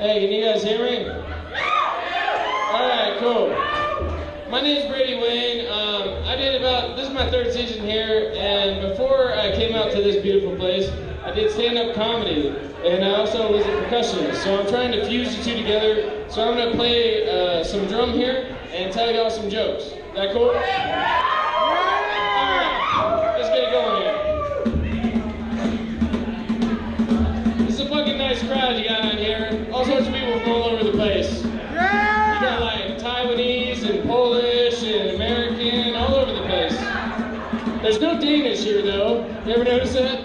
Hey, can you guys hear me? Alright, cool. My name's Brady Wayne. This is my third season here, and before I came out to this beautiful place, I did stand-up comedy, and I also was a percussionist, so I'm trying to fuse the two together. So I'm going to play some drum here and tell y'all some jokes. Is that cool? Alright, let's get it going here. This is a fucking nice crowd you got on here. All sorts of people from all over the place. You got like Taiwanese and Polish and American, all over the place. There's no Danish here though. You ever notice that?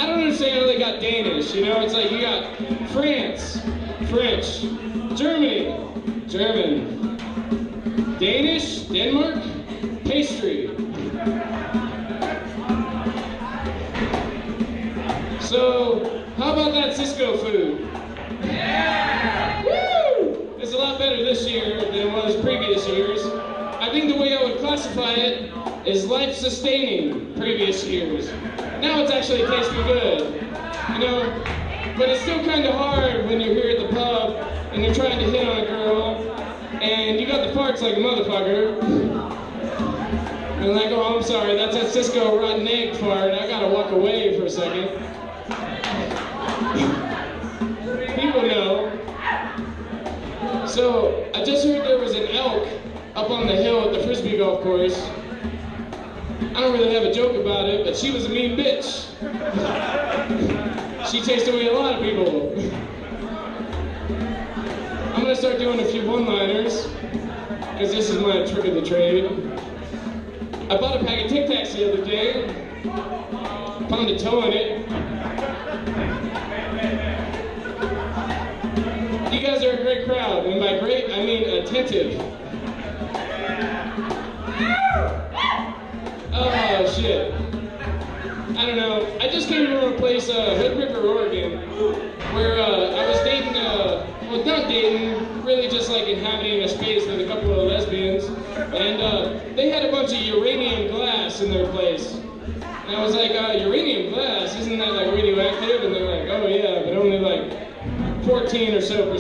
I don't understand how they got Danish, you know? It's like you got France, French, Germany, German, Danish, Denmark, pastry. So, how about that Cisco food? Yeah! Woo! It's a lot better this year than it was previous years. I think the way I would classify it is life-sustaining previous years. Now it's actually tasting good, you know? But it's still kind of hard when you're here at the pub and you're trying to hit on a girl and you got the farts like a motherfucker. And like, oh, I'm sorry, that's that Cisco rotten egg fart. I gotta walk away for a second. People know. So, I just heard there was an elk up on the hill at the Frisbee golf course. I don't really have a joke about it, but she was a mean bitch. She chased away a lot of people. I'm gonna start doing a few one-liners, because this is my trick of the trade. I bought a pack of Tic Tacs the other day, found a toe in it. You guys are a great crowd, and by great, I mean attentive. Oh, shit. I don't know. I just came from a place, Hood River, Oregon, where I was dating, well, not dating, really just like inhabiting a space with a couple of lesbians. And they had a bunch of uranium glass in their place. And I was like, uranium glass, isn't that like radioactive? And they're like, oh yeah, but only like 14 or so %.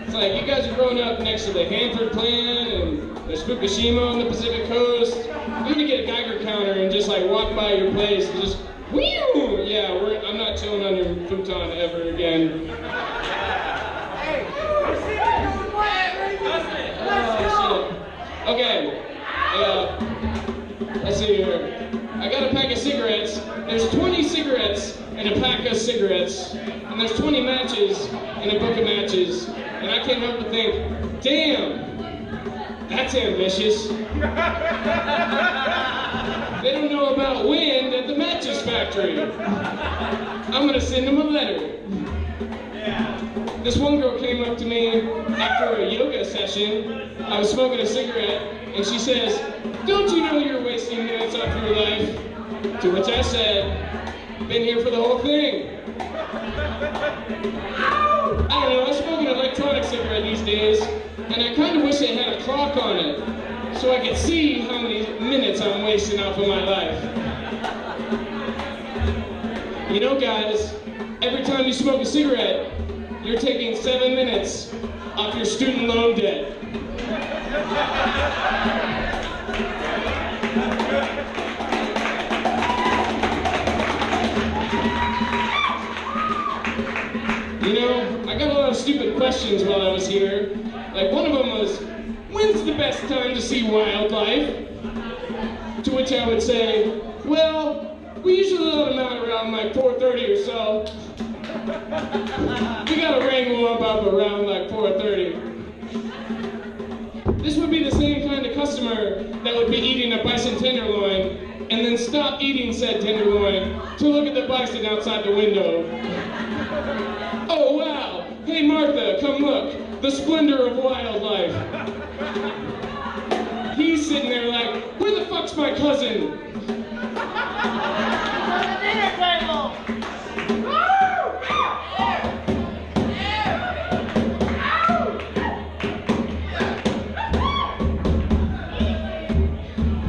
It's like, you guys are growing up next to the Hanford plant and there's Fukushima on the Pacific coast. I'm gonna get a Geiger counter and just like walk by your place and just, whew! Yeah, I'm not chilling on your futon ever again. Oh, shit. Okay, let's see here. I got a pack of cigarettes. There's 20 cigarettes in a pack of cigarettes. And there's 20 matches in a book of matches. And I can't help but think, damn, that's ambitious. They don't know about wind at the matches factory. I'm gonna send them a letter. This one girl came up to me after a yoga session. I was smoking a cigarette, and she says, don't you know you're wasting minutes off your life? To which I said, been here for the whole thing. I don't know, I smoke an electronic cigarette these days, and I kind of wish it had a clock on it, so I could see how many minutes I'm wasting off of my life. You know, guys, every time you smoke a cigarette, you're taking 7 minutes off your student loan debt. You know, I got a lot of stupid questions while I was here. Like, one of them was, when's the best time to see wildlife? To which I would say, well, we usually let them out around like 4:30 or so. We gotta wrangle them up around like 4:30. This would be the same kind of customer that would be eating a bison tenderloin and then stop eating said tenderloin to look at the bison outside the window. Oh wow, hey Martha, come look, the splendor of wildlife. He's sitting there like, where the fuck's my cousin?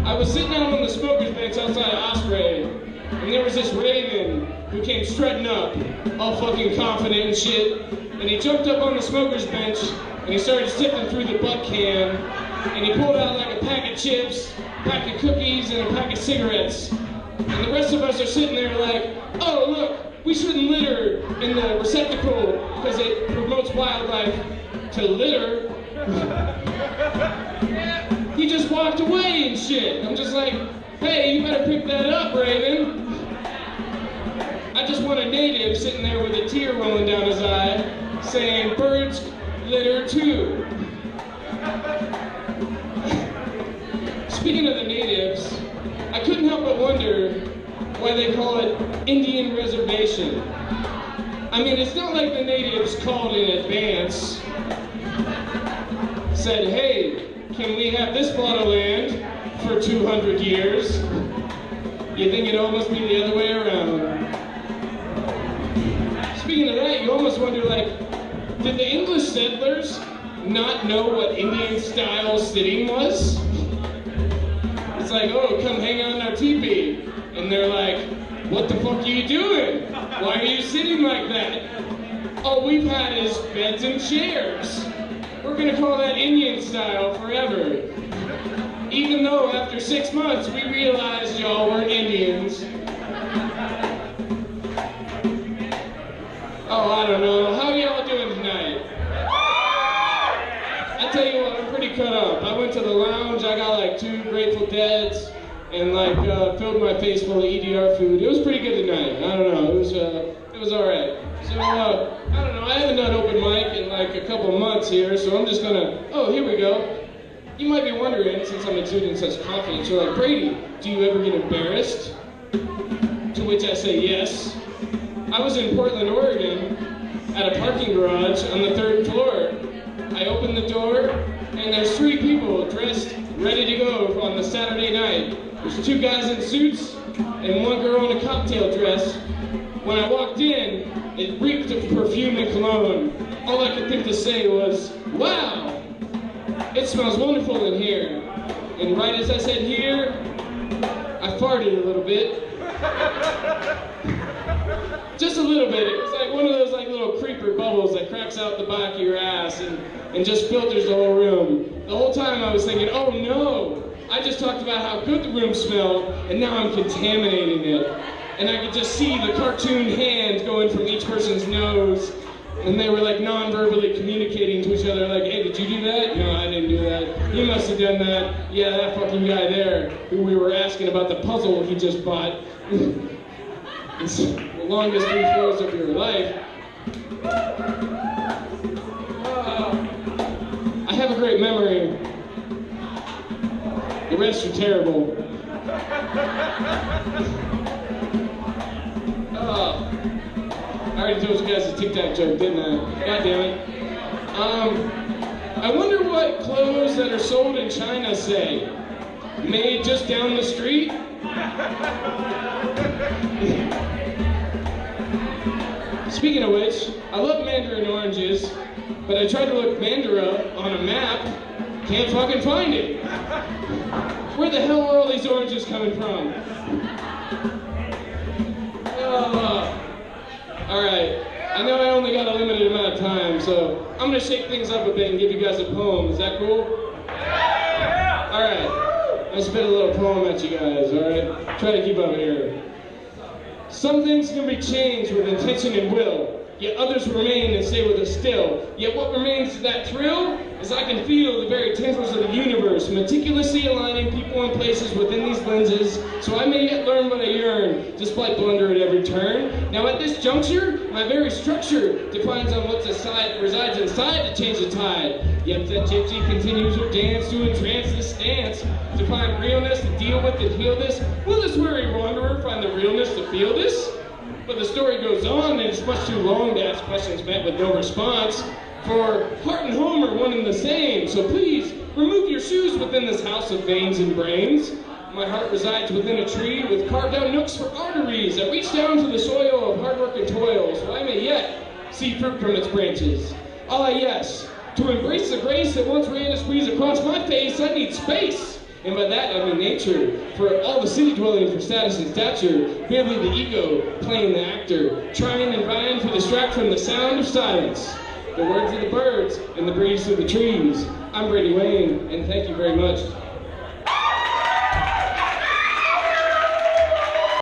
I was sitting out on the smoker's bench outside of Osprey, and there was this raven who dude came strutting up, all fucking confident and shit, and he jumped up on the smoker's bench, and he started sifting through the butt can, and he pulled out like a pack of chips, a pack of cookies, and a pack of cigarettes. And the rest of us are sitting there like, oh look, we shouldn't litter in the receptacle because it promotes wildlife to litter. He just walked away and shit. I'm just like, hey, you better pick that up, Raven. I just want a native sitting there with a tear rolling down his eye saying, birds litter too. Speaking of the natives, I couldn't help but wonder why they call it Indian reservation. I mean, it's not like the natives called in advance, said, hey, can we have this plot of land for 200 years? You think it'd almost be the other way around. Speaking of that, you almost wonder, like, did the English settlers not know what Indian-style sitting was? It's like, oh, come hang out in our teepee. And they're like, what the fuck are you doing? Why are you sitting like that? All we've had is beds and chairs. We're gonna call that Indian style forever. Even though after 6 months we realized y'all weren't Indians. Oh, I don't know. How are y'all doing tonight? I tell you what, I'm pretty cut up. I went to the lounge, I got like 2 Grateful Deads, and like filled my face full of EDR food. It was pretty good tonight. I don't know, it was all right. So I don't know, I haven't done open mic in like a couple months here, so I'm just gonna, oh, here we go. You might be wondering, since I'm exuding such confidence, you're like, Brady, do you ever get embarrassed? To which I say yes. I was in Portland, Oregon, at a parking garage on the 3rd floor. I opened the door, and there's 3 people dressed, ready to go on the Saturday night. There's 2 guys in suits, and 1 girl in a cocktail dress. When I walked in, it reeked of perfume and cologne. All I could think to say was, wow, it smells wonderful in here. And right as I said here, I farted a little bit. Just a little bit. It was like one of those like little creeper bubbles that cracks out the back of your ass and just filters the whole room. The whole time I was thinking, oh no, I just talked about how good the room smelled, and now I'm contaminating it. And I could just see the cartoon hands going from each person's nose, and they were like non-verbally communicating to each other, like, hey, did you do that? No, I didn't do that. You must have done that. Yeah, that fucking guy there, who we were asking about the puzzle he just bought. It's the longest 3 floors of your life. I have a great memory. The rest are terrible. I already told you guys a Tic Tac joke, didn't I? God damn it. I wonder what clothes that are sold in China say. Made just down the street? Speaking of which, I love mandarin oranges, but I tried to look Mandara on a map, can't fucking find it. Where the hell are all these oranges coming from? Alright, I know I only got a limited amount of time, so I'm gonna shake things up a bit and give you guys a poem. Is that cool? Alright, I spit a little poem at you guys, alright? Try to keep up here. Some things can be changed with intention and will, yet others remain and stay with us still. Yet what remains to that thrill is I can feel the very tendrils of the universe, meticulously aligning people and places within these lenses, so I may yet learn what I yearn, despite blunder at every turn. Now at this juncture, my very structure depends on what resides inside to change the tide. Yet the gypsy continues her dance to entrance this stance, to find realness, to deal with and heal this. Will this weary wanderer find the realness to feel this? But the story goes on, and it's much too long to ask questions met with no response. For heart and home are one and the same, so please remove your shoes within this house of veins and brains. My heart resides within a tree with carved out nooks for arteries that reach down to the soil of hard work and toil, so I may yet see fruit from its branches. Ah yes, to embrace the grace that once ran to squeeze across my face, I need space. And by that I mean nature. For all the city dwelling for status and stature, merely the ego playing the actor, trying and vying to distract from the sound of silence, the words of the birds and the breeze through the trees. I'm Brady Wayne, and thank you very much.